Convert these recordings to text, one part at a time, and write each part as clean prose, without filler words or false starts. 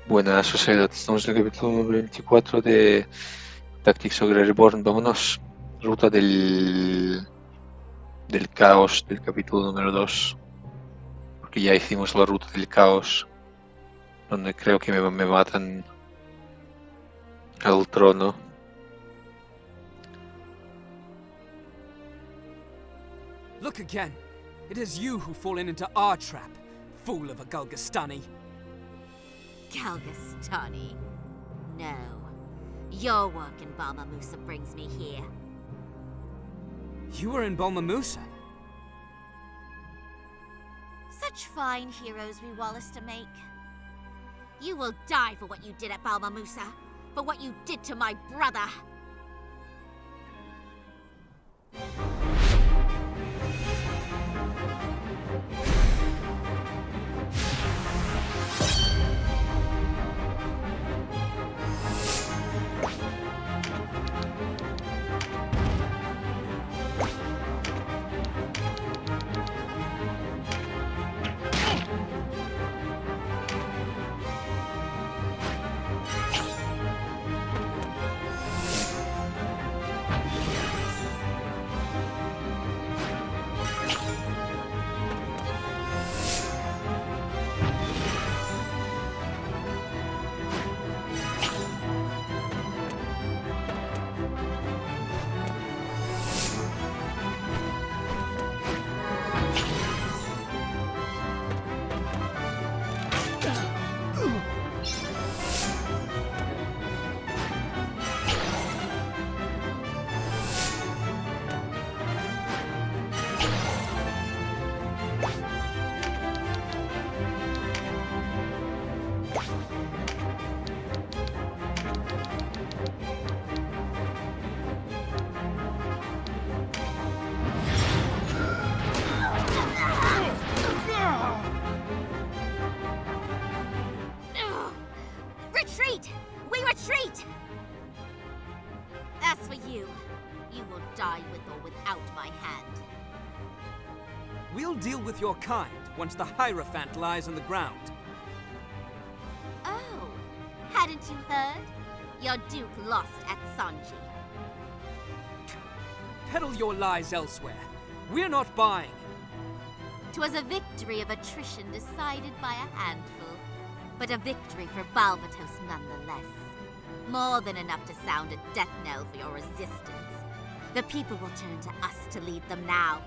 Buenas, sociedad. Estamos en el capítulo número 24 de Tactics Ogre Reborn. Vámonos. Ruta del caos del capítulo número 2. Porque ya hicimos la ruta del caos. Donde creo que me matan al trono. Look again. It is you who've fallen into our trap, fool of a Galgastani. Galgastani? No. Your work in Balma Musa brings me here. You were in Balma Musa? Such fine heroes we Wallace to make. You will die for what you did at Balma Musa, for what you did to my brother. Retreat! We retreat! As for you, you will die with or without my hand. We'll deal with your kind once the Hierophant lies on the ground. Oh, hadn't you heard? Your duke lost at Sanji. Peddle your lies elsewhere. We're not buying. 'Twas a victory of attrition decided by a handful, but a victory for Balbatos nonetheless. More than enough to sound a death knell for your resistance. The people will turn to us to lead them now.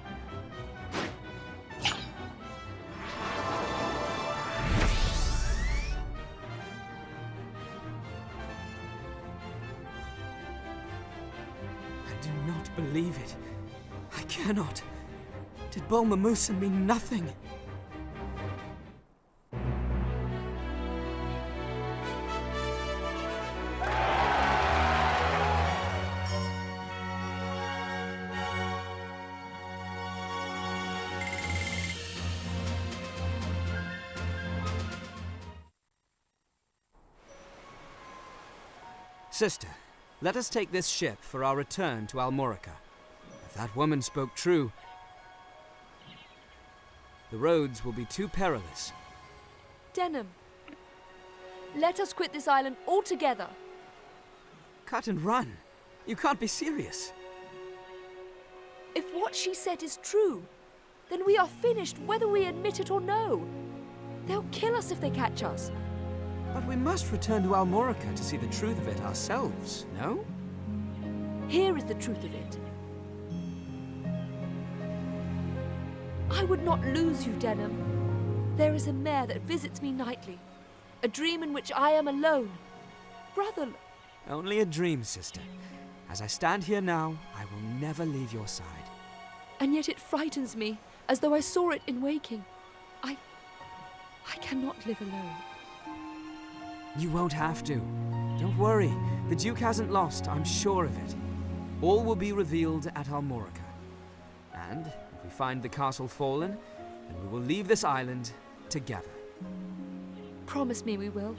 I do not believe it. I cannot. Did Balma Musa mean nothing? Sister, let us take this ship for our return to Almorica. If that woman spoke true, the roads will be too perilous. Denham, let us quit this island altogether. Cut and run? You can't be serious. If what she said is true, then we are finished whether we admit it or no. They'll kill us if they catch us. But we must return to Almorica to see the truth of it ourselves, no? Here is the truth of it. I would not lose you, Denham. There is a mare that visits me nightly, a dream in which I am alone. Brother... Only a dream, sister. As I stand here now, I will never leave your side. And yet it frightens me, as though I saw it in waking. I cannot live alone. You won't have to. Don't worry. The Duke hasn't lost, I'm sure of it. All will be revealed at Almorica. And if we find the castle fallen, then we will leave this island together. Promise me we will.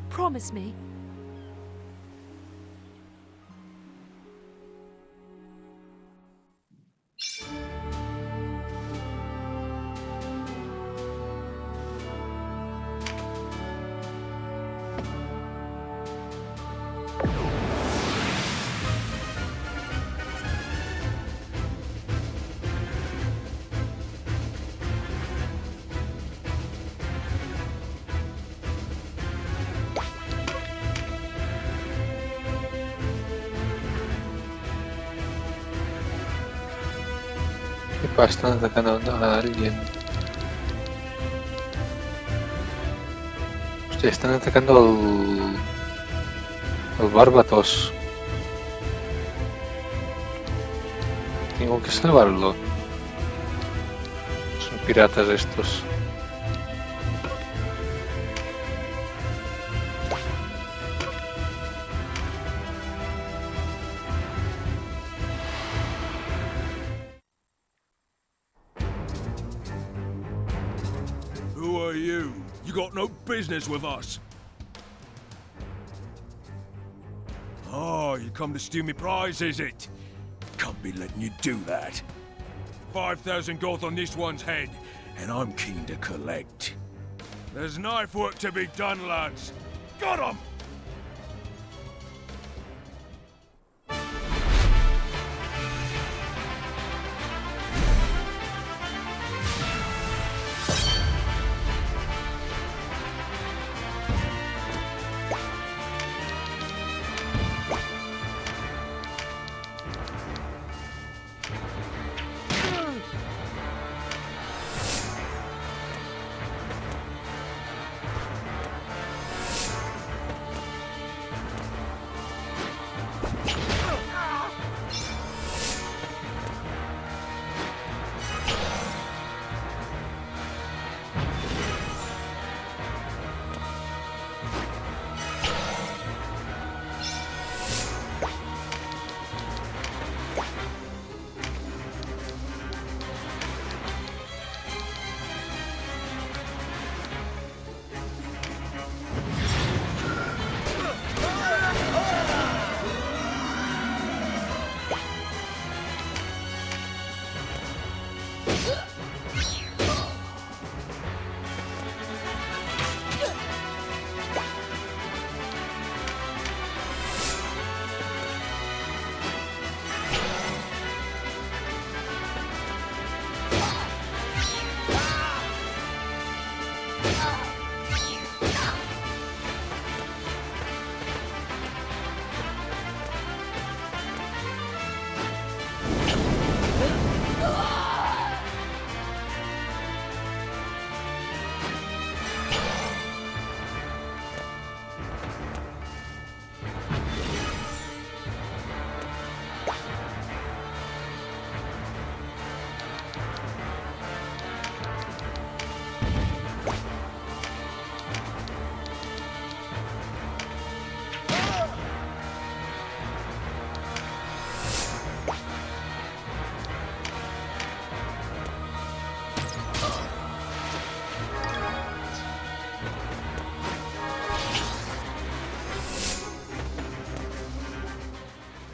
Promise me. Pa, están atacando a alguien. Hostia, están atacando al Barbatos. Tengo que salvarlo. Son piratas estos. Who are you? You got no business with us. Oh, you come to steal me prize, is it? Can't be letting you do that. 5,000 gold on this one's head, and I'm keen to collect. There's knife work to be done, lads. Got 'em!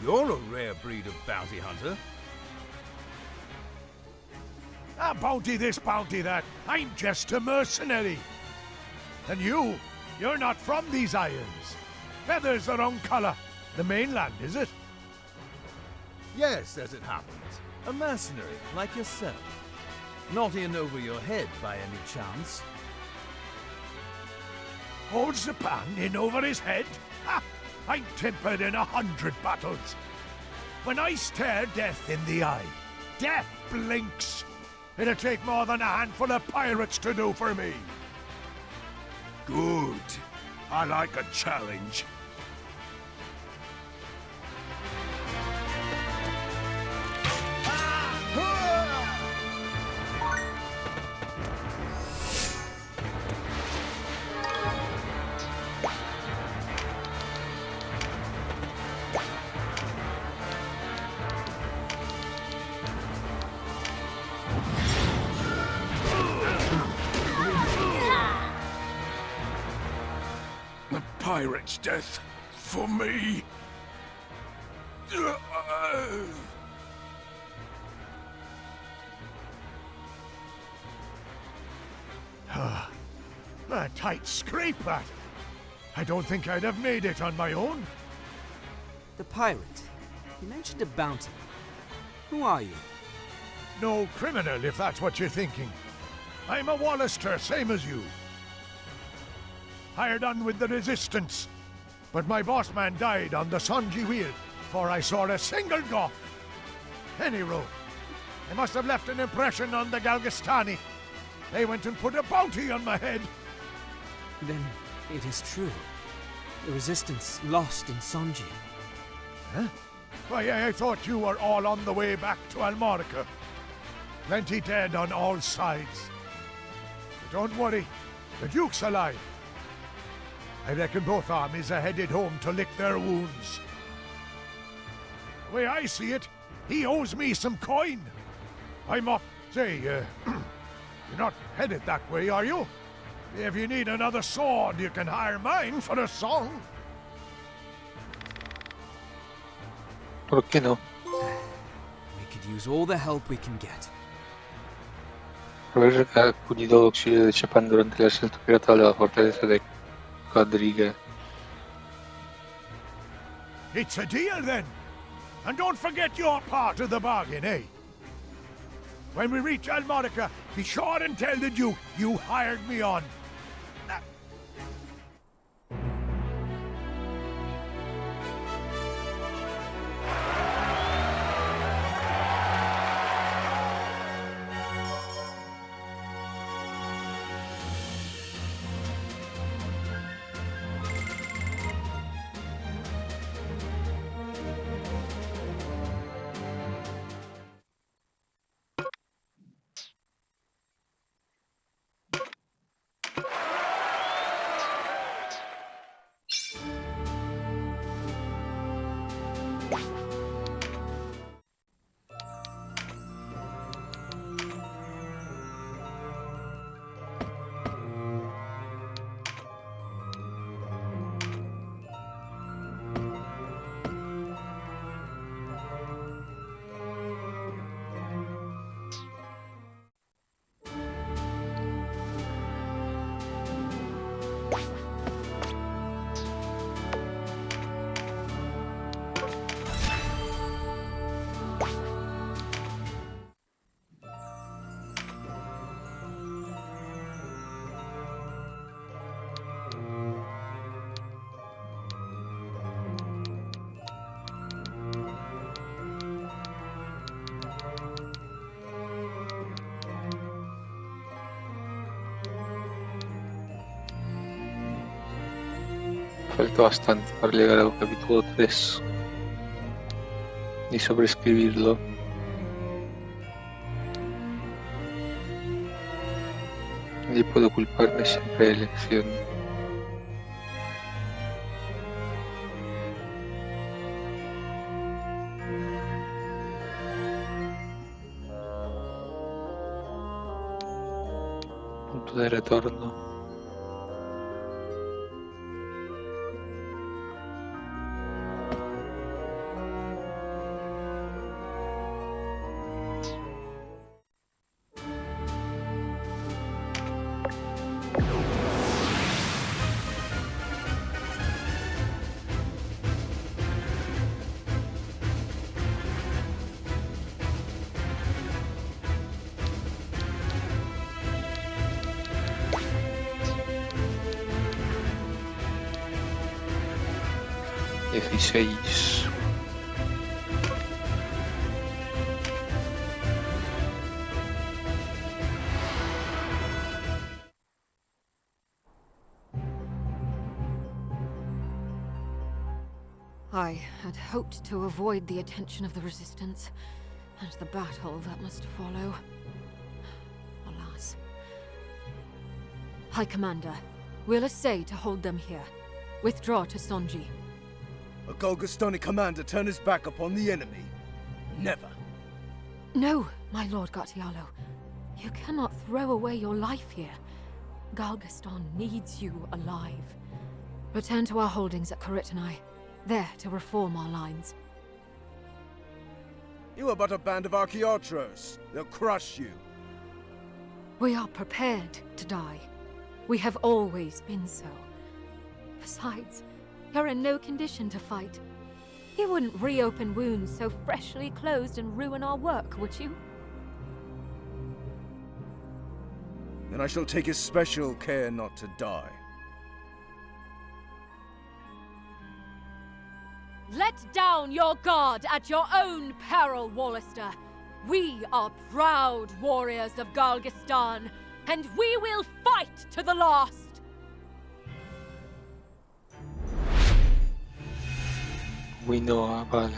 You're a rare breed of bounty hunter. Ah, bounty this, bounty that. I'm just a mercenary. And you're not from these islands. Feather's the wrong color. The mainland, is it? Yes, as it happens. A mercenary, like yourself. Not in over your head, by any chance. Holds the pan in over his head? Ha! I'm tempered in 100 battles. When I stare death in the eye, death blinks. It'll take more than a handful of pirates to do for me. Good. I like a challenge. The pirate's death for me. A tight scrape, that. I don't think I'd have made it on my own. The pirate. You mentioned a bounty. Who are you? No criminal, if that's what you're thinking. I'm a Wallister, same as you. Hired on with the Resistance. But my boss man died on the Sonji Wheel before I saw a single Goth. Any road. I must have left an impression on the Galgastani. They went and put a bounty on my head. Then it is true. The resistance lost in Sonji. Huh? Why, I thought you were all on the way back to Almorica. Plenty dead on all sides. But don't worry, the Duke's alive. I reckon both armies are headed home to lick their wounds. The way I see it, he owes me some coin. I must say, you're not headed that way, are you? If you need another sword, you can hire mine for a song. ¿Por qué no? We could use all the help we can get. Haber acudido al auxilio de Chapán durante el asalto pirata de la fortaleza de Quadriga. It's a deal then. And don't forget your part of the bargain, eh? When we reach Almorica, be sure and tell the Duke you hired me on. Falta bastante para llegar al capítulo 3 y sobreescribirlo. Nadie puede culparme, siempre hay elección. Punto de retorno. I had hoped to avoid the attention of the Resistance, and the battle that must follow. Alas. High Commander, we'll essay to hold them here. Withdraw to Sonji. A Golgastani commander turn his back upon the enemy? Never. No, my Lord Gartialo. You cannot throw away your life here. Galgaston needs you alive. Return to our holdings at Karitanai. There to reform our lines. You are but a band of Archaeotros. They'll crush you. We are prepared to die. We have always been so. Besides, you're in no condition to fight. You wouldn't reopen wounds so freshly closed and ruin our work, would you? Then I shall take especial care not to die. Let down your guard at your own peril, Wallister. We are proud warriors of Galgastan, and we will fight to the last! We know, vale.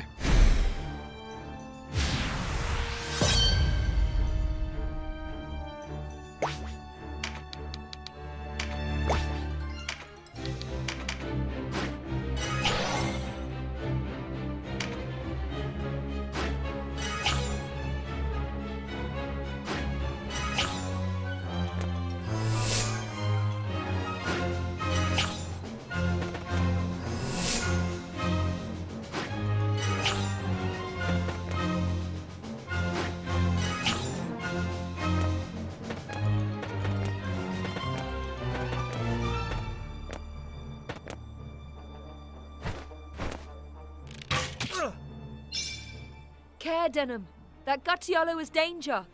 Care, Denham. That Guttiolo is danger.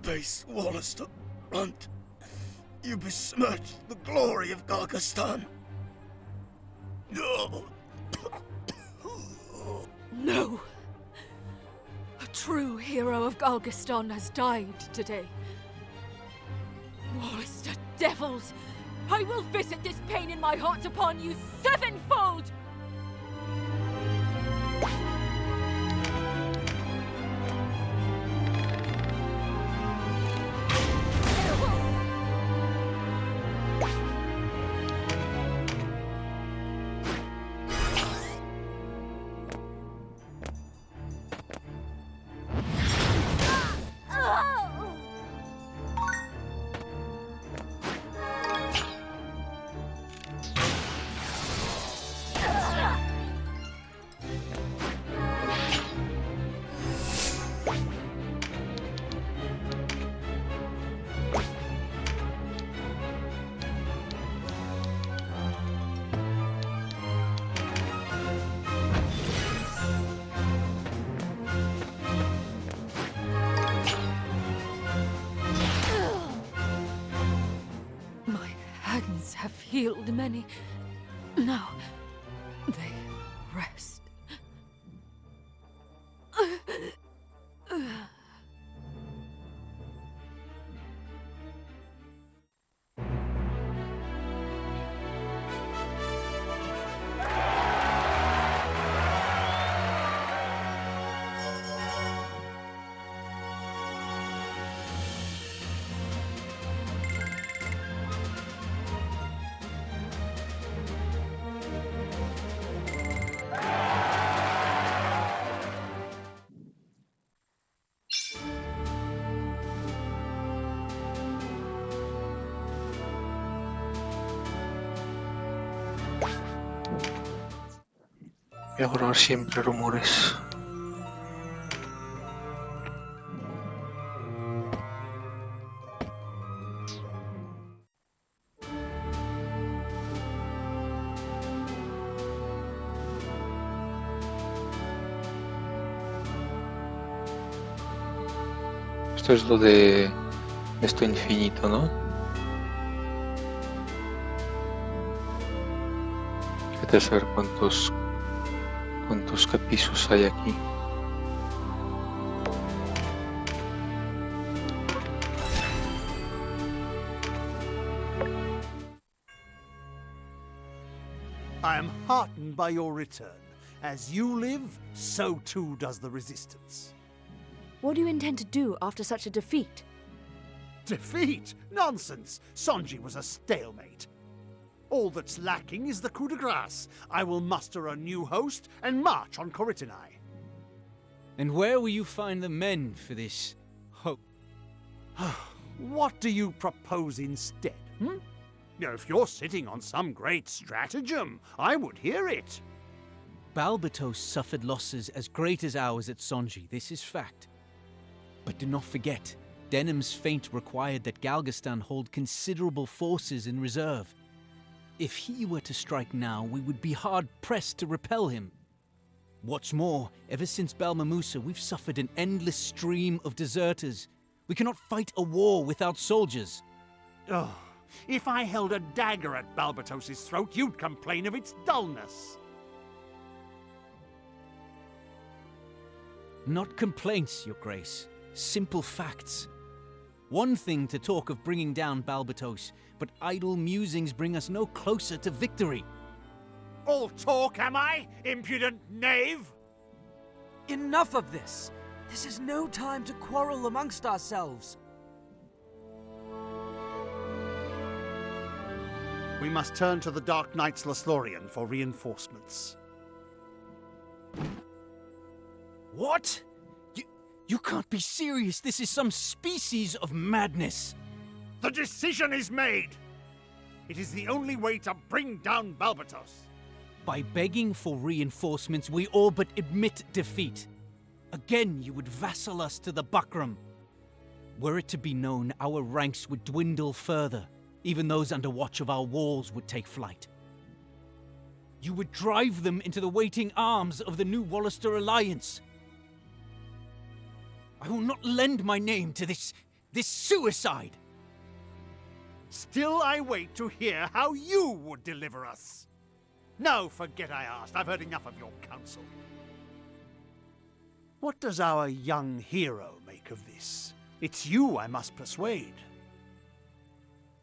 Base Wallister, Runt, you besmirch the glory of Galgastan. No! No! A true hero of Galgastan has died today. Wallister devils! I will visit this pain in my heart upon you sevenfold! healed many. Now they rest. Voy a borrar siempre rumores. Esto es lo de esto infinito, ¿no? Fíjate a saber cuántos capisos hay aquí. I am heartened by your return. As you live, so too does the Resistance. What do you intend to do after such a defeat? Defeat? Nonsense! Sonji was a stalemate. All that's lacking is the coup de grace. I will muster a new host and march on Coritonai. And where will you find the men for this hope? What do you propose instead, hmm? If you're sitting on some great stratagem, I would hear it. Balbatos suffered losses as great as ours at Sonji, this is fact. But do not forget, Denham's feint required that Galgastan hold considerable forces in reserve. If he were to strike now, we would be hard-pressed to repel him. What's more, ever since Balmamusa, we've suffered an endless stream of deserters. We cannot fight a war without soldiers. Oh, if I held a dagger at Balbatos's throat, you'd complain of its dullness. Not complaints, Your Grace. Simple facts. One thing to talk of bringing down Balbatos, but idle musings bring us no closer to victory. All talk, am I? Impudent knave! Enough of this! This is no time to quarrel amongst ourselves. We must turn to the Dark Knights Lothlorien for reinforcements. What? You can't be serious. This is some species of madness. The decision is made! It is the only way to bring down Balbatos. By begging for reinforcements, we all but admit defeat. Again, you would vassal us to the Buckram. Were it to be known, our ranks would dwindle further. Even those under watch of our walls would take flight. You would drive them into the waiting arms of the new Wallister Alliance. I will not lend my name to this suicide. Still I wait to hear how you would deliver us. No, forget I asked. I've heard enough of your counsel. What does our young hero make of this? It's you I must persuade.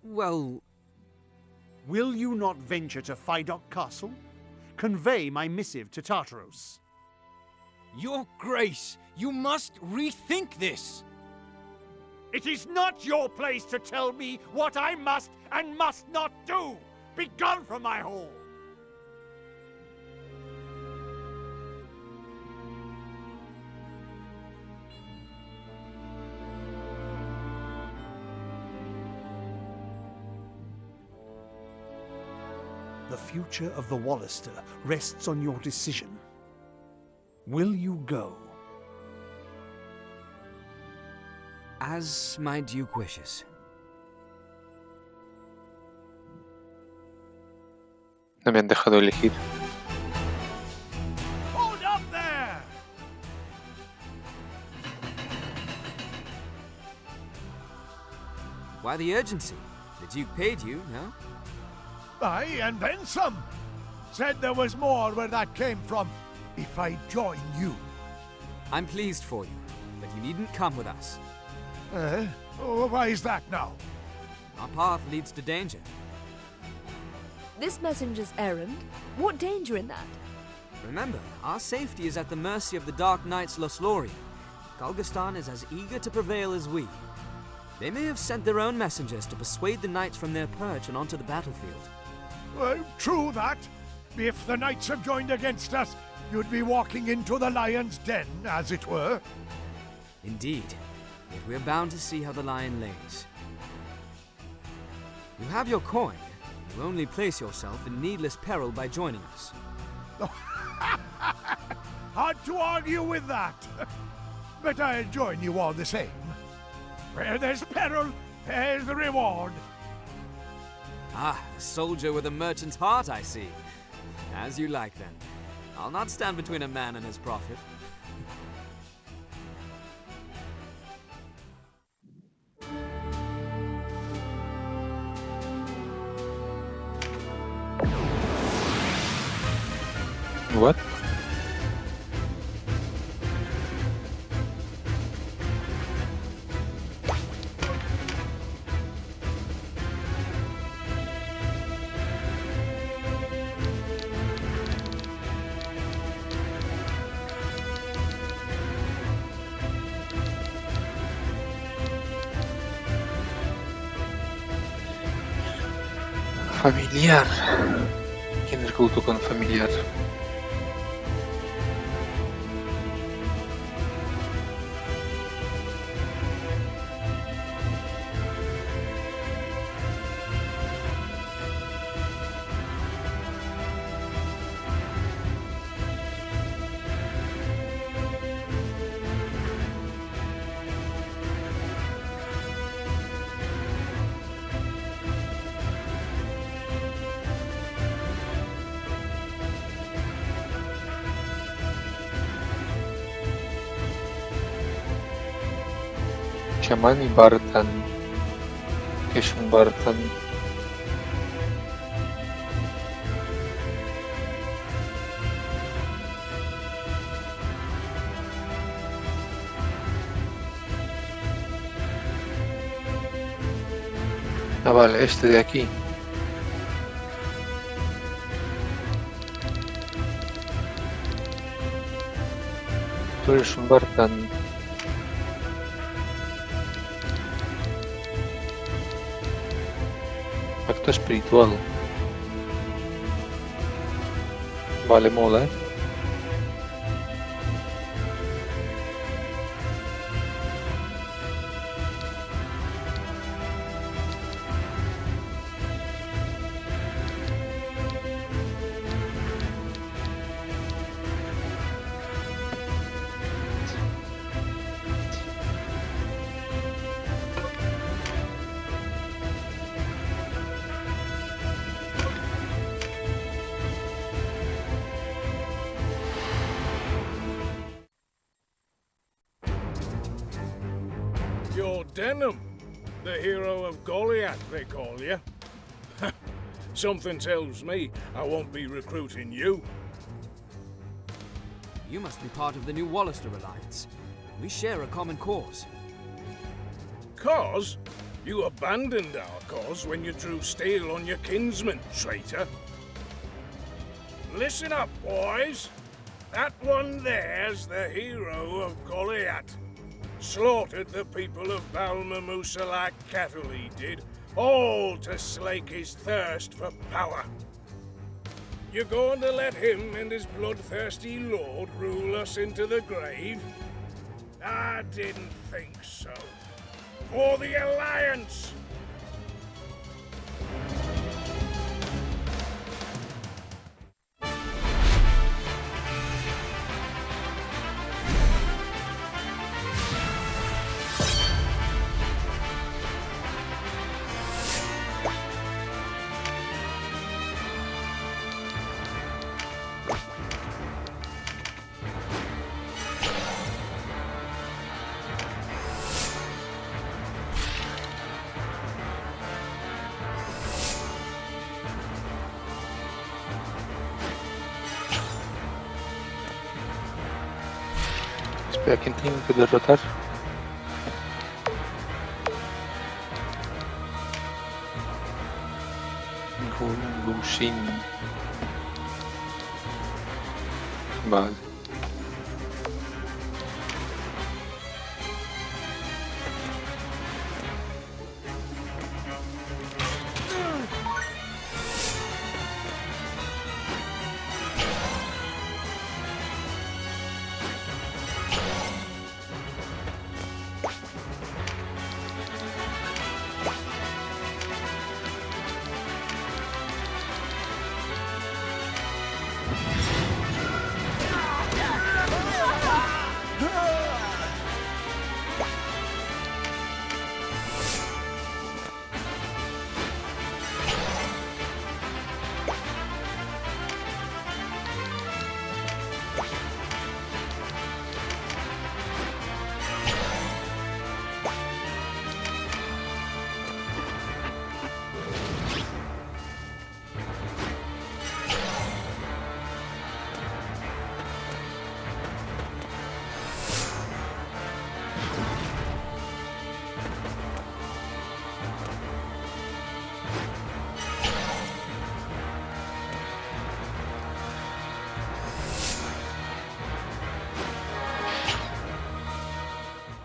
Well... Will you not venture to Phidok Castle? Convey my missive to Tartaros. Your Grace, you must rethink this! It is not your place to tell me what I must and must not do! Begone from my hall! The future of the Wallister rests on your decision. Will you go? As my Duke wishes. No me han dejado elegir. Hold up there! Why the urgency? The Duke paid you, no? Aye, and then some. Said there was more where that came from, if I join you. I'm pleased for you, but you needn't come with us. Why is that now? Our path leads to danger. This messenger's errand? What danger in that? Remember, our safety is at the mercy of the Dark Knights Lothlorien. Galgastan is as eager to prevail as we. They may have sent their own messengers to persuade the knights from their perch and onto the battlefield. Well, true that. If the knights have joined against us, you'd be walking into the lion's den, as it were. Indeed. Yet we're bound to see how the lion lays. You have your coin. You only place yourself in needless peril by joining us. Hard to argue with that. But I'll join you all the same. Where there's peril, there's the reward. Ah, a soldier with a merchant's heart, I see. As you like, then. I'll not stand between a man and his profit. What? Familiar. ¿Quién es culto con familiar? Chamán y Bartan. ¿Qué es un Bartan? Ah, vale, este de aquí. Tú eres un Bartan. Acto espiritual. Vale, mola, ¿eh? You're Denham, the hero of Goliath, they call you. Something tells me I won't be recruiting you. You must be part of the new Wallister Alliance. We share a common cause. Cause? You abandoned our cause when you drew steel on your kinsman, traitor. Listen up, boys. That one there's the hero of Goliath. Slaughtered the people of Balmamusalak cattle, he did, all to slake his thirst for power. You going to let him and his bloodthirsty lord rule us into the grave? I didn't think so. For the Alliance! Espera, ¿quién tengo que derrotar? Gushin. Vale.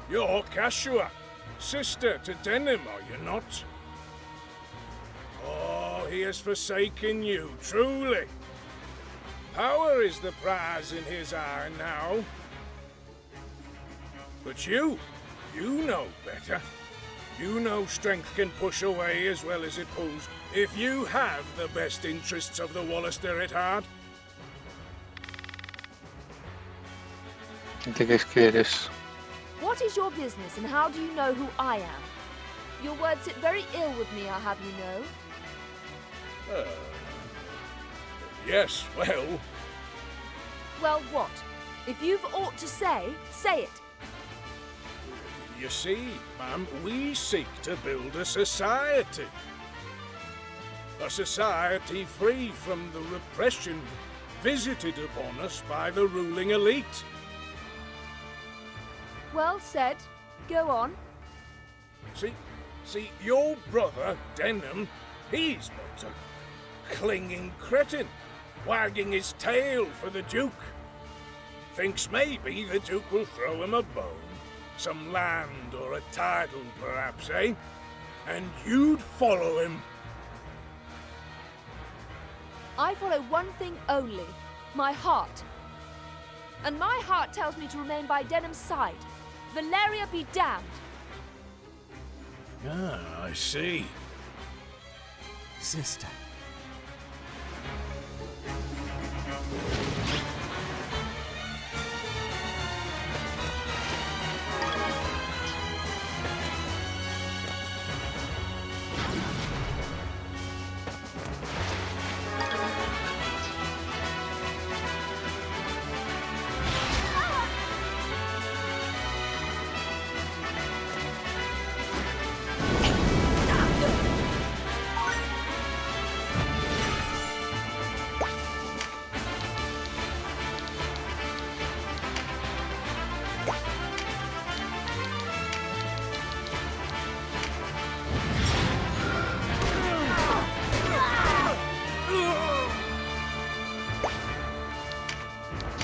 You're Kashua, sister to Denim, are you not? Oh, he has forsaken you, truly. Power is the prize in his eye now. But you know better. You know strength can push away as well as it pulls, if you have the best interests of the Wallister at heart. ¿De qué es que eres? What is your business, and how do you know who I am? Your words sit very ill with me, I'll have you know. Yes, well... Well, what? If you've aught to say, say it. You see, ma'am, we seek to build a society. A society free from the repression visited upon us by the ruling elite. Well said. Go on. See, your brother, Denham, he's but a clinging cretin, wagging his tail for the Duke. Thinks maybe the Duke will throw him a bone, some land or a title perhaps, eh? And you'd follow him. I follow one thing only, my heart. And my heart tells me to remain by Denham's side. Valeria be damned. Ah, I see. Sister.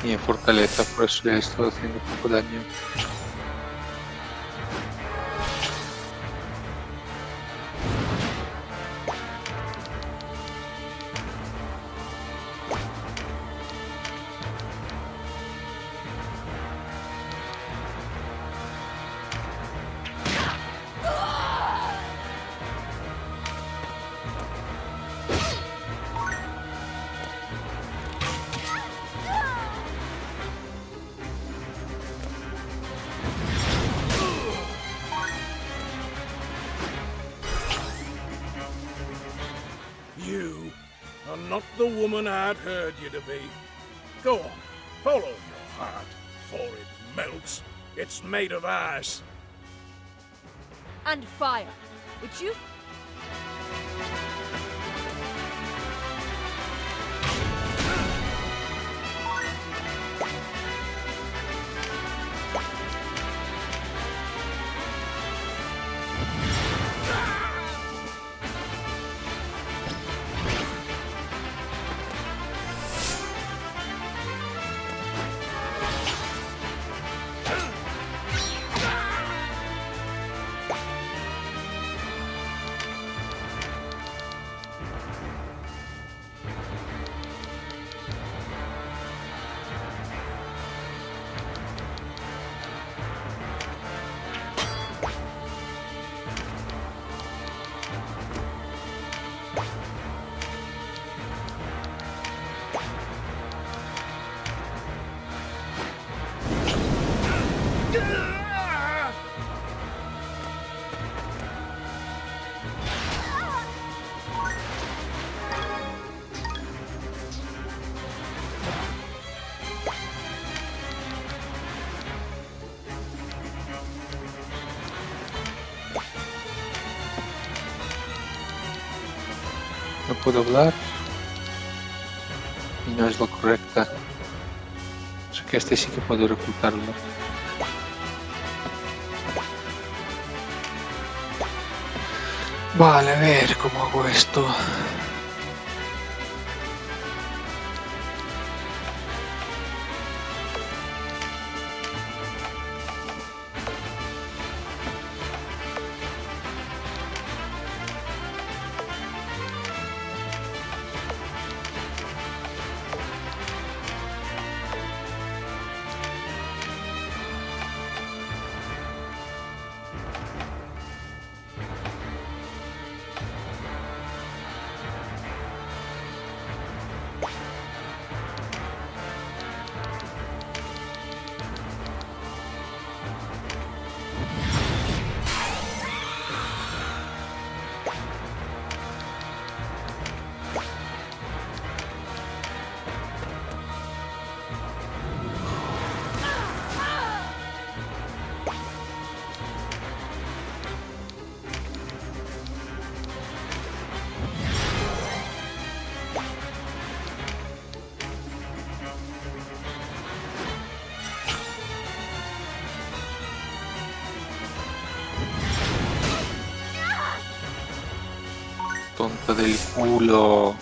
Y en fortaleza, por eso le he estado haciendo poco daño. You are not the woman I'd heard you to be. Go on, follow your heart, for it melts. It's made of ice. And fire, which you... puedo hablar y no es lo correcta. O sea que este sí que puedo reclutarlo. Vale, a ver cómo hago esto. Tonta del culo.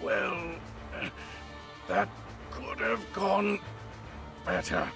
Well, that could have gone better.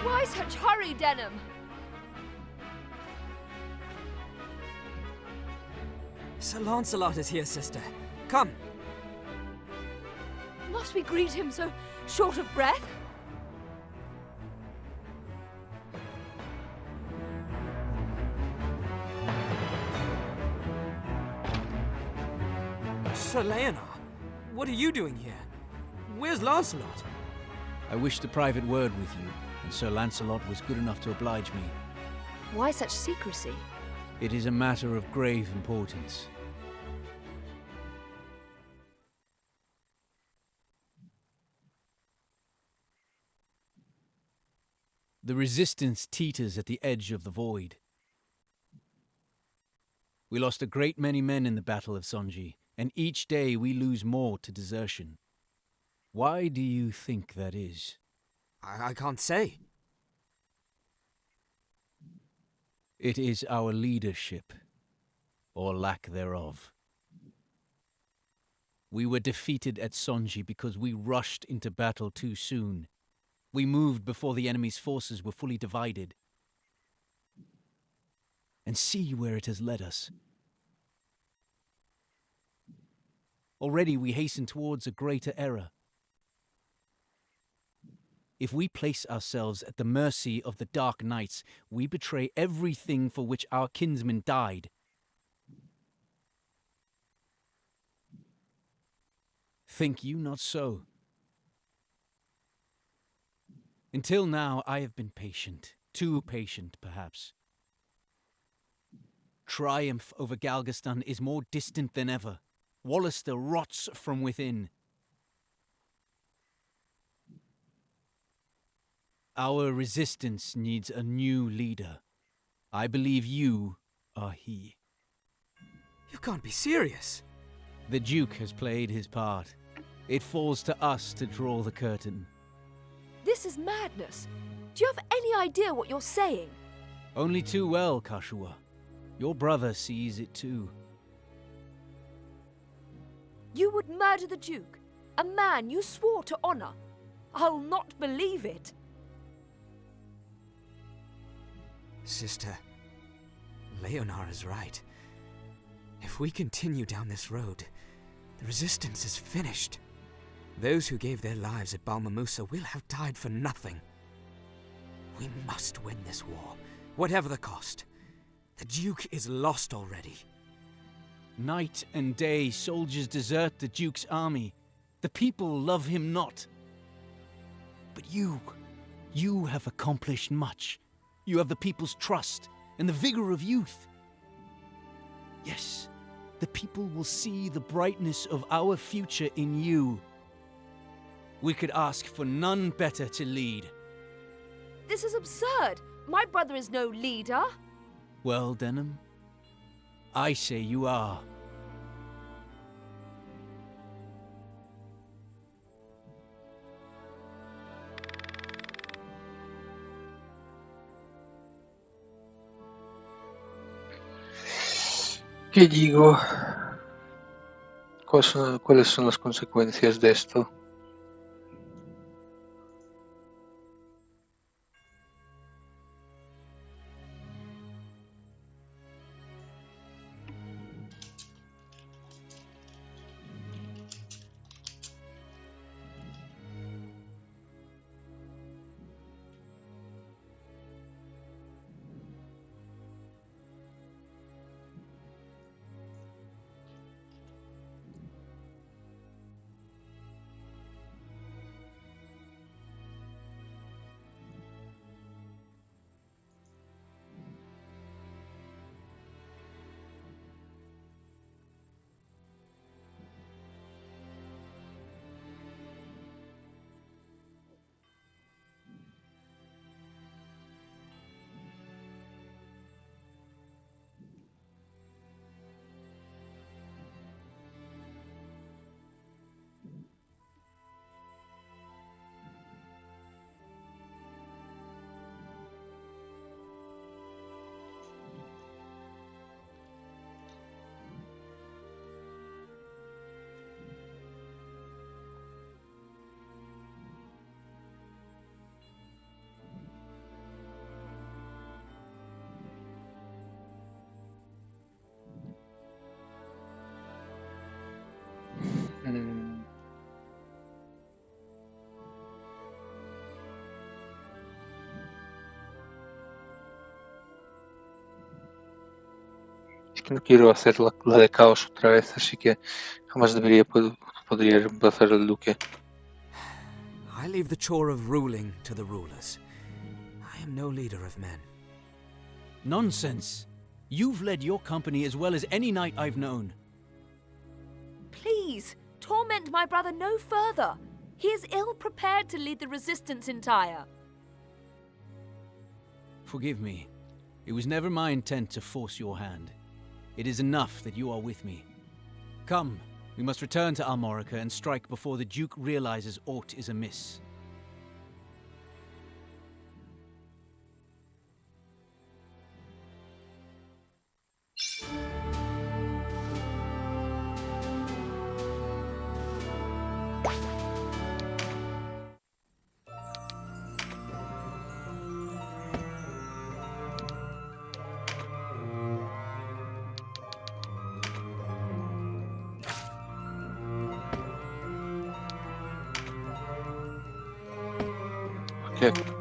Why such hurry, Denham? Sir Lancelot is here, sister. Come. Must we greet him so short of breath? Sir Leonard, what are you doing here? Where's Lancelot? I wished a private word with you, and Sir Lancelot was good enough to oblige me. Why such secrecy? It is a matter of grave importance. The resistance teeters at the edge of the void. We lost a great many men in the Battle of Sonji, and each day we lose more to desertion. Why do you think that is? I can't say. It is our leadership, or lack thereof. We were defeated at Sonji because we rushed into battle too soon. We moved before the enemy's forces were fully divided. And see where it has led us. Already we hasten towards a greater error. If we place ourselves at the mercy of the Dark Knights, we betray everything for which our kinsmen died. Think you not so? Until now, I have been patient. Too patient, perhaps. Triumph over Galgastan is more distant than ever. Wallister rots from within. Our resistance needs a new leader. I believe you are he. You can't be serious. The Duke has played his part. It falls to us to draw the curtain. This is madness. Do you have any idea what you're saying? Only too well, Kashua. Your brother sees it too. You would murder the Duke, a man you swore to honor. I'll not believe it. Sister, Leonor is right. If we continue down this road, the resistance is finished. Those who gave their lives at Balmamusa will have died for nothing. We must win this war, whatever the cost. The Duke is lost already. Night and day, soldiers desert the Duke's army. The people love him not. But you have accomplished much. You have the people's trust and the vigor of youth. Yes, the people will see the brightness of our future in you. We could ask for none better to lead. This is absurd. My brother is no leader. Well, Denham, I say you are. ¿Qué digo? ¿Cuáles son las consecuencias de esto? Es que no quiero hacer la de caos otra vez, así que jamás podría reemplazar al duque. I leave the chore of ruling to the rulers. I am no leader of men. Nonsense. You've led your company as well as any knight I've known. Please, torment my brother no further. He is ill-prepared to lead the resistance in Tyre. Forgive me. It was never my intent to force your hand. It is enough that you are with me. Come, we must return to Almorica and strike before the Duke realizes aught is amiss.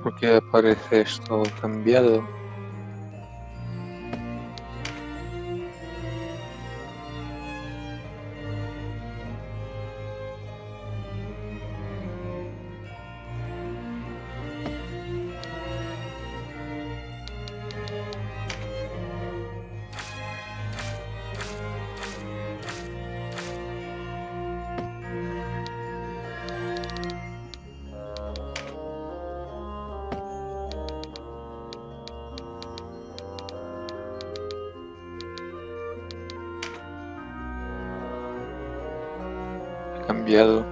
¿Por qué aparece esto cambiado? cambiado.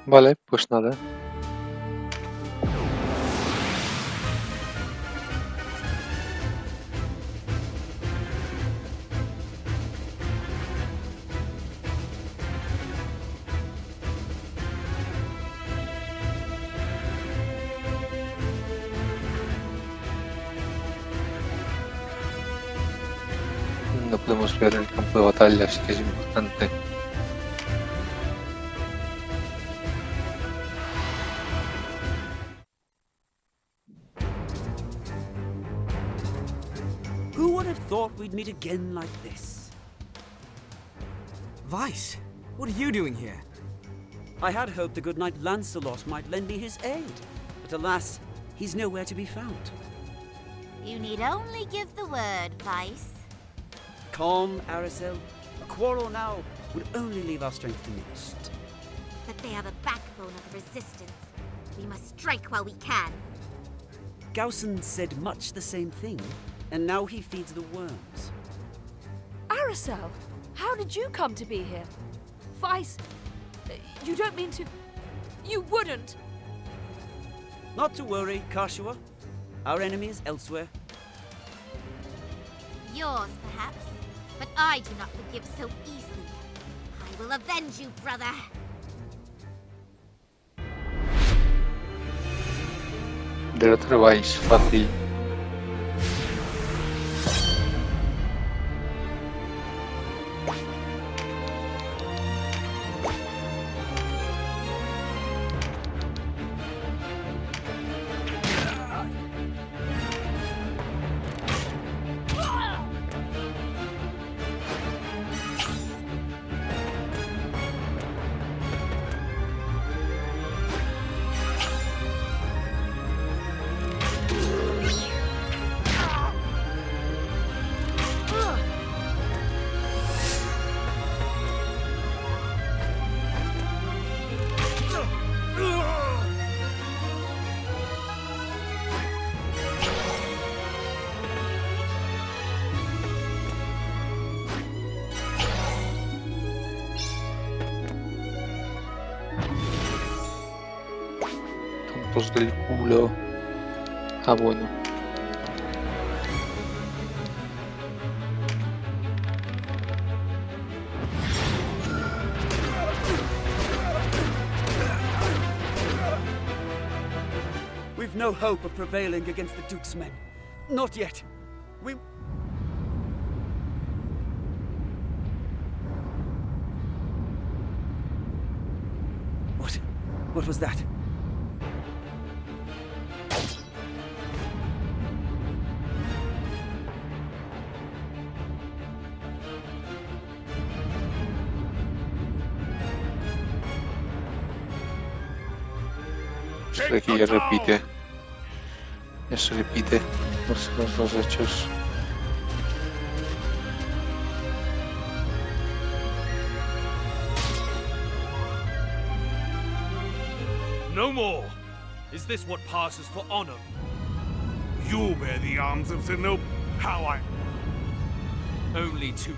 Vale, pues nada. No podemos ver el campo de batalla, así que es importante. Who would have thought we'd meet again like this? Vice, what are you doing here? I had hoped the good knight Lancelot might lend me his aid, but alas, he's nowhere to be found. You need only give the word, Vice. Calm, Aracel. A quarrel now would only leave our strength diminished. But they are the backbone of the resistance. We must strike while we can. Gaussen said much the same thing, and now he feeds the worms. Aracel, how did you come to be here? Vice, you don't mean to... You wouldn't! Not to worry, Kashua. Our enemy is elsewhere. Yours, perhaps. But I do not forgive so easily. I will avenge you, brother. Derrotar a Vice, fácil. Tontos del culo. Ah, bueno. We've no hope of prevailing against the Duke's men. Not yet. We... What was that? Esto de aquí ya repite. Ya se repite los hechos. No more! Is this what passes for honor? You bear the arms of the noble. How I... Only two.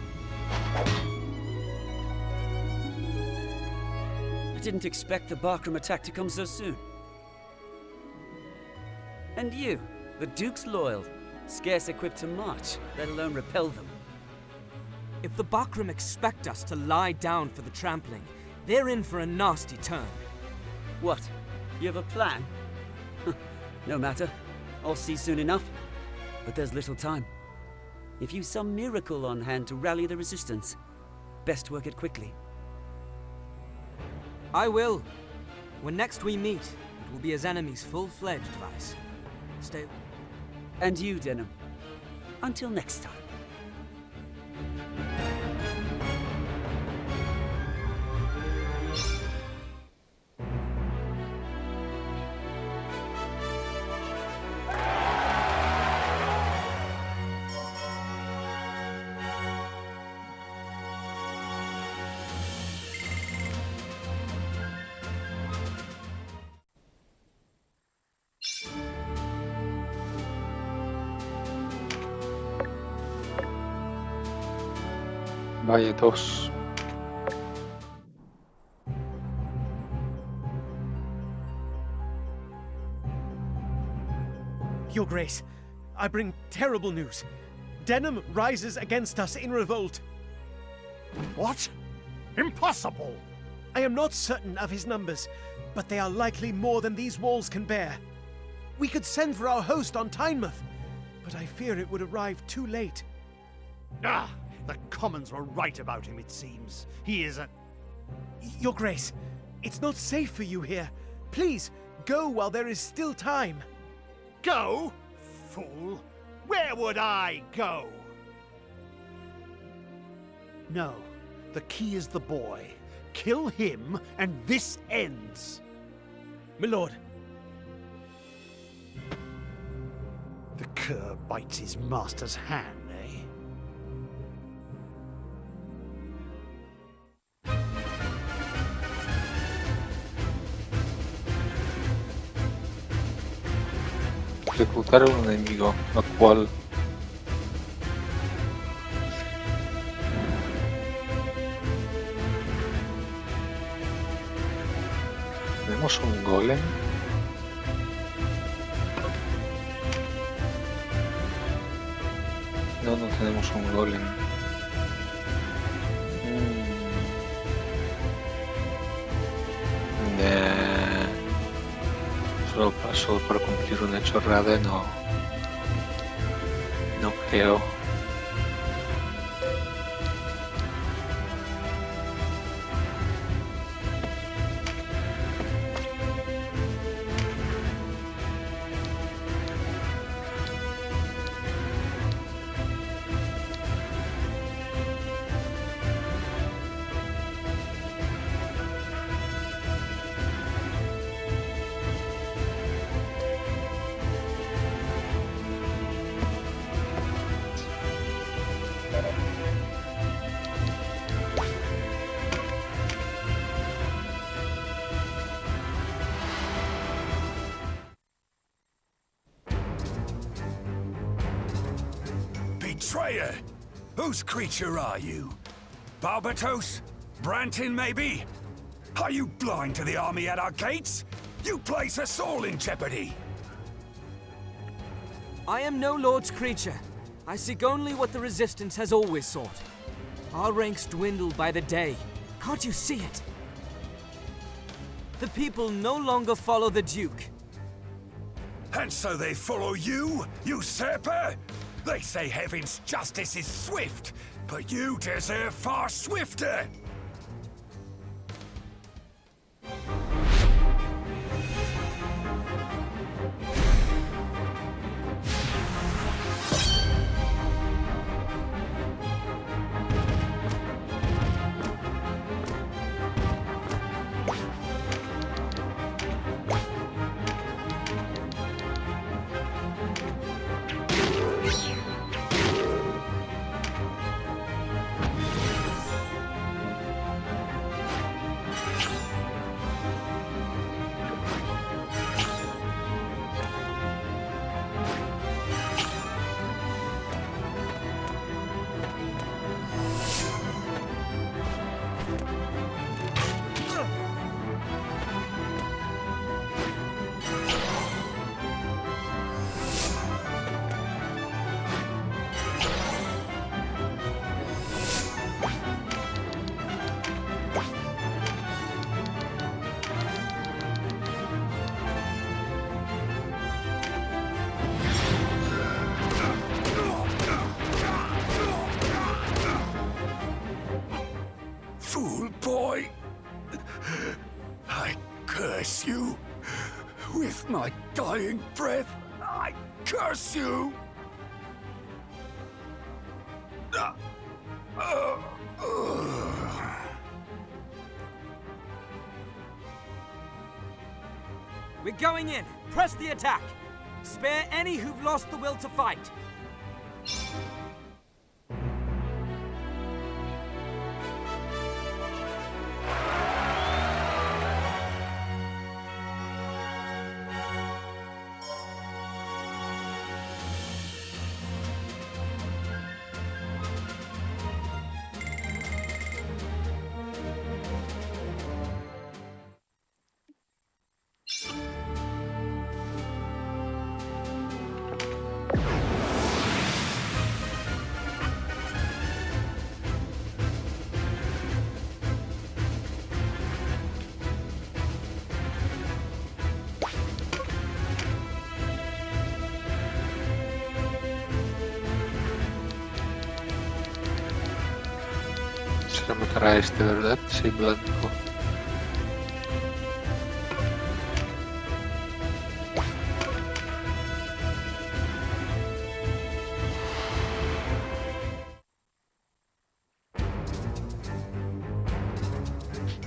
I didn't expect the Barkram attack to come so soon. And you, the Duke's loyal, scarce equipped to march, let alone repel them. If the Bakram expect us to lie down for the trampling, they're in for a nasty turn. What? You have a plan? No matter. I'll see soon enough. But there's little time. If you've some miracle on hand to rally the resistance, best work it quickly. I will. When next we meet, it will be as enemies full-fledged, Vice. Stay... And you, Denham. Until next time. Vaya dos. Your Grace, I bring terrible news. Denham rises against us in revolt. What? Impossible! I am not certain of his numbers, but they are likely more than these walls can bear. We could send for our host on Tynemouth, but I fear it would arrive too late. Ah, the Commons were right about him, it seems. He is a... Your Grace, it's not safe for you here. Please, go while there is still time. Go? Fool! Where would I go? No, the key is the boy. Kill him, and this ends. My lord. The cur bites his master's hand, eh? Reclutar a un enemigo, lo cual tenemos un golem. No, no tenemos un golem. Solo para cumplir una chorrada no creo. Betrayer! Whose creature are you? Barbatos? Branton, maybe? Are you blind to the army at our gates? You place us all in jeopardy! I am no lord's creature. I seek only what the Resistance has always sought. Our ranks dwindle by the day. Can't you see it? The people no longer follow the Duke. And so they follow you, usurper? They say heaven's justice is swift, but you deserve far swifter! Fool boy! I curse you! With my dying breath, I curse you! We're going in! Press the attack! Spare any who've lost the will to fight! notará este, ¿verdad? Sí, blanco.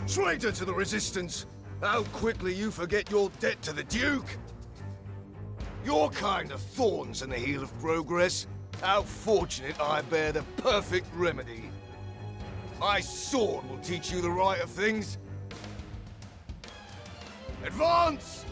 Traitor to the Resistance! How quickly you forget your debt to the Duke! Your kind of thorns in the heel of progress. How fortunate I bear the perfect remedy. My sword will teach you the right of things. Advance!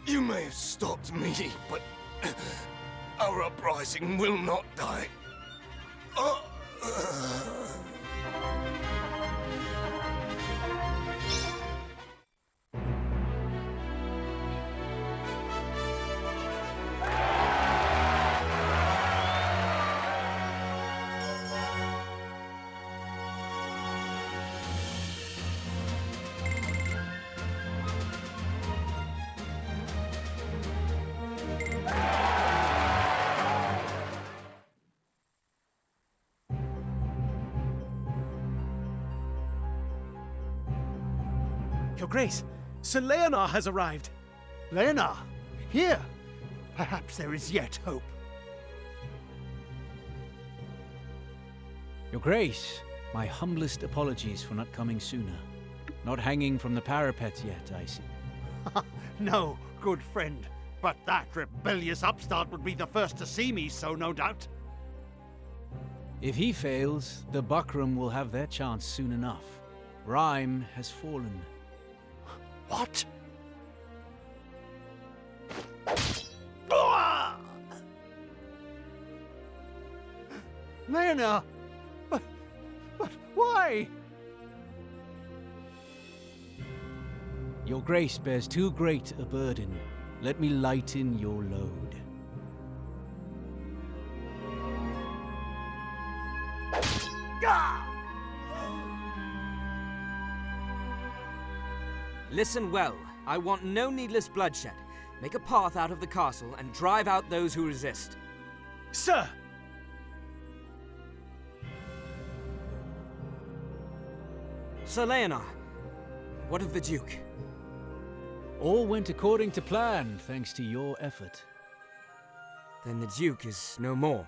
You may have stopped me, but our uprising will not die. Your Grace, Sir Leonard has arrived. Leonard, here. Perhaps there is yet hope. Your Grace, my humblest apologies for not coming sooner. Not hanging from the parapet yet, I see. No, good friend. But that rebellious upstart would be the first to see me, so no doubt. If he fails, the Buckram will have their chance soon enough. Rhyme has fallen. What? Lena! But why? Your Grace bears too great a burden. Let me lighten your load. Listen well. I want no needless bloodshed. Make a path out of the castle and drive out those who resist. Sir! Sir Leonard, what of the Duke? All went according to plan, thanks to your effort. Then the Duke is no more.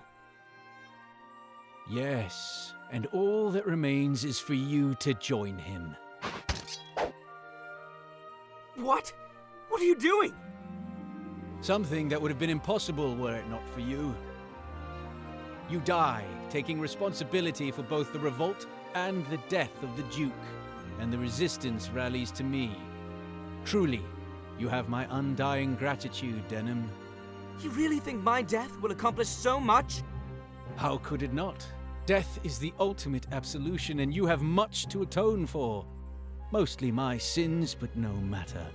Yes, and all that remains is for you to join him. What? What are you doing? Something that would have been impossible were it not for you. You die, taking responsibility for both the revolt and the death of the Duke, and the resistance rallies to me. Truly, you have my undying gratitude, Denham. You really think my death will accomplish so much? How could it not? Death is the ultimate absolution, and you have much to atone for. Mostly my sins, but no matter.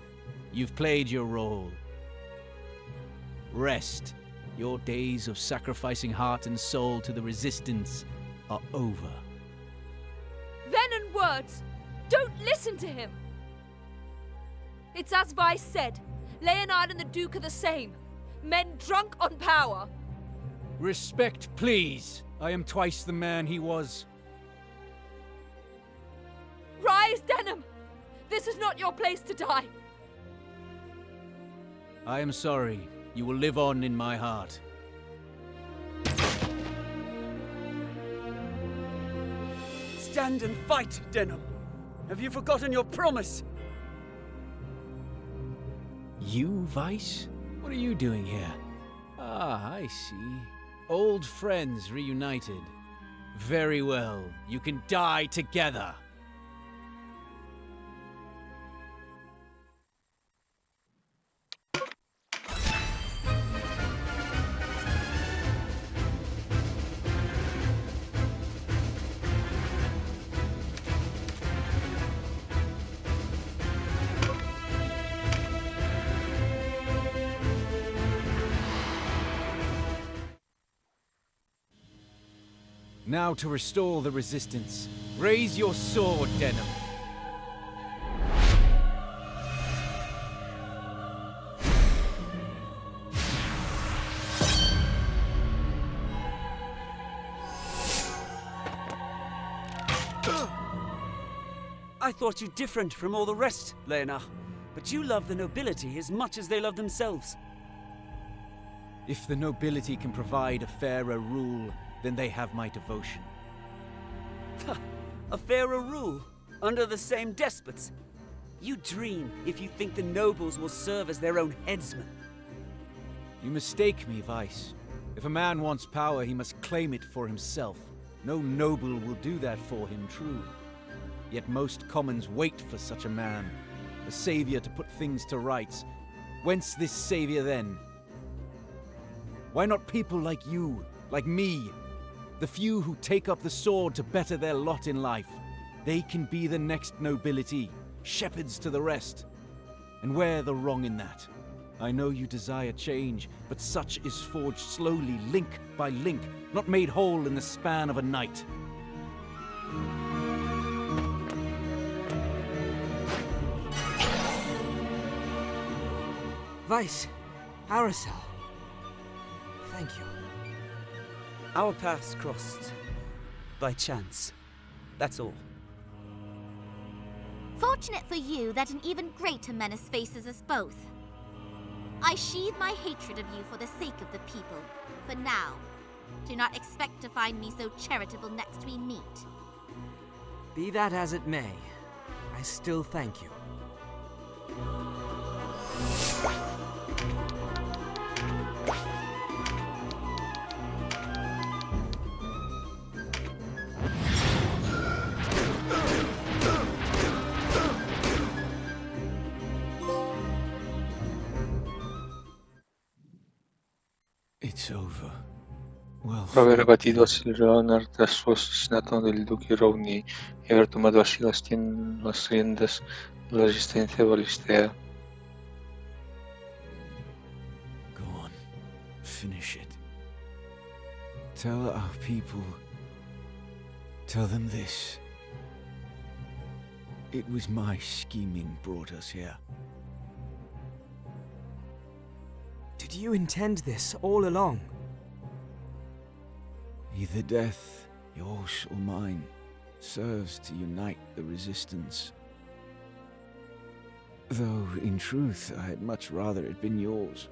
You've played your role. Rest. Your days of sacrificing heart and soul to the resistance are over. Venom words! Don't listen to him! It's as Vice said. Leonard and the Duke are the same. Men drunk on power. Respect, please. I am twice the man he was. Rise, Denham! This is not your place to die. I am sorry. You will live on in my heart. Stand and fight, Denham. Have you forgotten your promise? You, Vice? What are you doing here? Ah, I see. Old friends reunited. Very well. You can die together. Now to restore the resistance. Raise your sword, Denham. I thought you different from all the rest, Leonard. But you love the nobility as much as they love themselves. If the nobility can provide a fairer rule, then they have my devotion. A fairer rule? Under the same despots? You dream if you think the nobles will serve as their own headsmen. You mistake me, Vice. If a man wants power, he must claim it for himself. No noble will do that for him, true. Yet most commons wait for such a man, a savior to put things to rights. Whence this savior then? Why not people like you, like me? The few who take up the sword to better their lot in life. They can be the next nobility, shepherds to the rest. And where the wrong in that? I know you desire change, but such is forged slowly, link by link, not made whole in the span of a night. Vice, Aracel. Thank you. Our paths crossed. By chance. That's all. Fortunate for you that an even greater menace faces us both. I sheathe my hatred of you for the sake of the people. For now. Do not expect to find me so charitable next we meet. Be that as it may, I still thank you. It's over. Well, Dopo aver abatido a Sir Leonard tras su asesinato del Duque Rowney y haber tomado así las riendas de la resistencia balistea. go on. Finish it. Tell our people. Tell them this. It was my scheming brought us here. Did you intend this all along? Either death, yours or mine. serves to unite the resistance. Though, in truth, I'd much rather it been yours.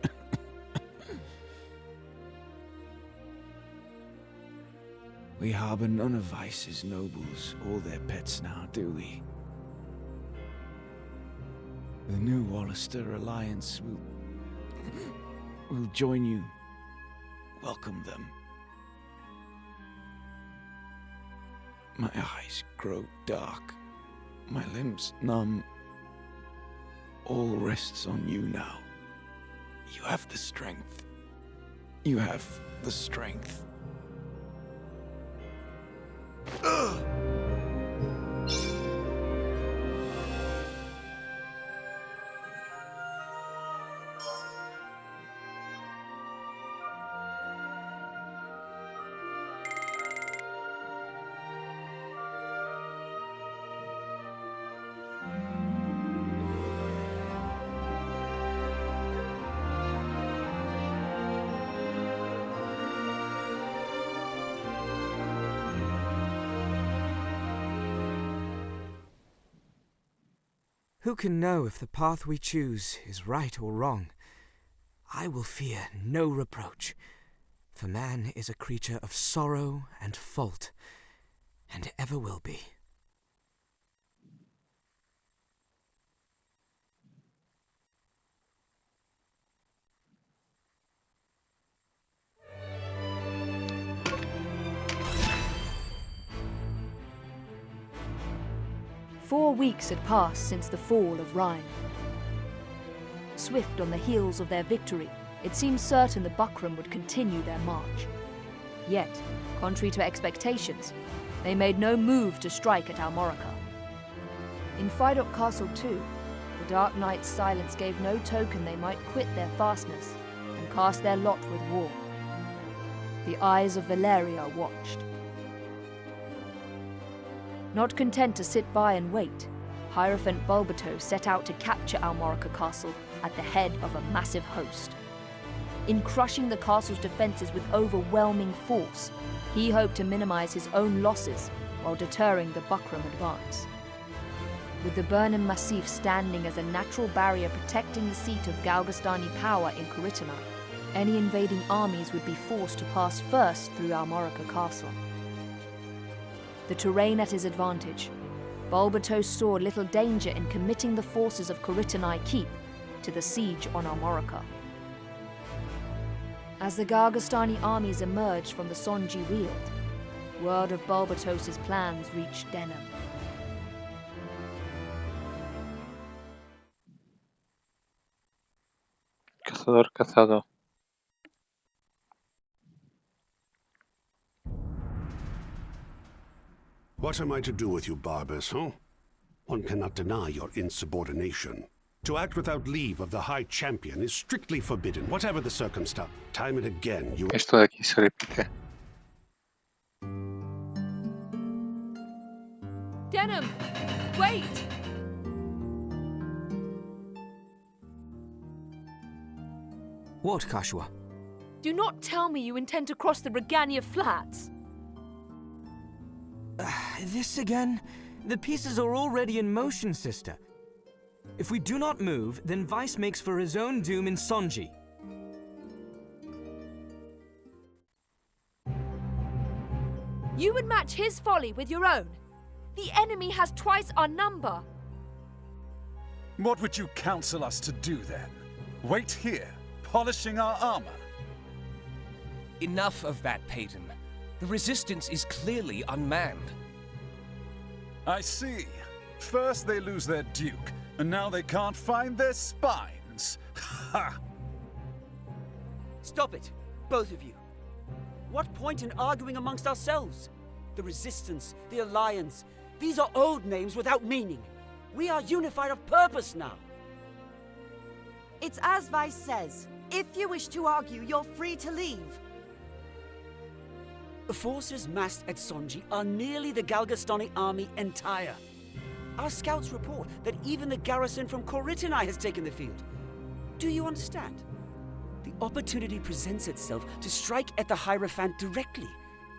We harbor none of Vice's nobles or their pets now, do we? The new Wallister Alliance will join you. Welcome them. My eyes grow dark, my limbs numb. All rests on you now. You have the strength. You have the strength. Who can know if the path we choose is right or wrong? I will fear no reproach, for man is a creature of sorrow and fault, and ever will be. Four weeks had passed since the fall of Rhine. Swift on the heels of their victory, it seemed certain the Buckram would continue their march. Yet, contrary to expectations, they made no move to strike at Almorica. In Fidok Castle too, the Dark Knight's silence gave no token they might quit their fastness and cast their lot with war. The eyes of Valeria watched. Not content to sit by and wait, Hierophant Balbato set out to capture Almorica Castle at the head of a massive host. In crushing the castle's defences with overwhelming force, he hoped to minimize his own losses while deterring the Buckram advance. With the Burnham Massif standing as a natural barrier protecting the seat of Galgastani power in Corytonai, any invading armies would be forced to pass first through Almorica Castle. The terrain at his advantage, Balbato saw little danger in committing the forces of Corytonai Keep to the siege on Almorica. As the Galgastani armies emerged from the Sonji Weald, word of Balbatos' plans reached Denham. Cazador cazado. What am I to do with you, barbers, huh? One cannot deny your insubordination. To act without leave of the High Champion is strictly forbidden, whatever the circumstance. Time and again, you... Esto de aquí se repite. Denham! Wait! What, Kashua? Do not tell me you intend to cross the Regania Flats. This again? The pieces are already in motion, sister. If we do not move, then Vice makes for his own doom in Sonji. You would match his folly with your own. The enemy has twice our number. What would you counsel us to do then? Wait here, polishing our armor? Enough of that, Payton. The resistance is clearly unmanned. I see. First they lose their duke, and now they can't find their spines. Ha! Stop it, both of you. What point in arguing amongst ourselves? The Resistance, the Alliance, these are old names without meaning. We are unified of purpose now. It's as Vice says. If you wish to argue, you're free to leave. The forces massed at Sonji are nearly the Galgastani army entire. Our scouts report that even the garrison from Corytonai has taken the field. Do you understand? The opportunity presents itself to strike at the Hierophant directly.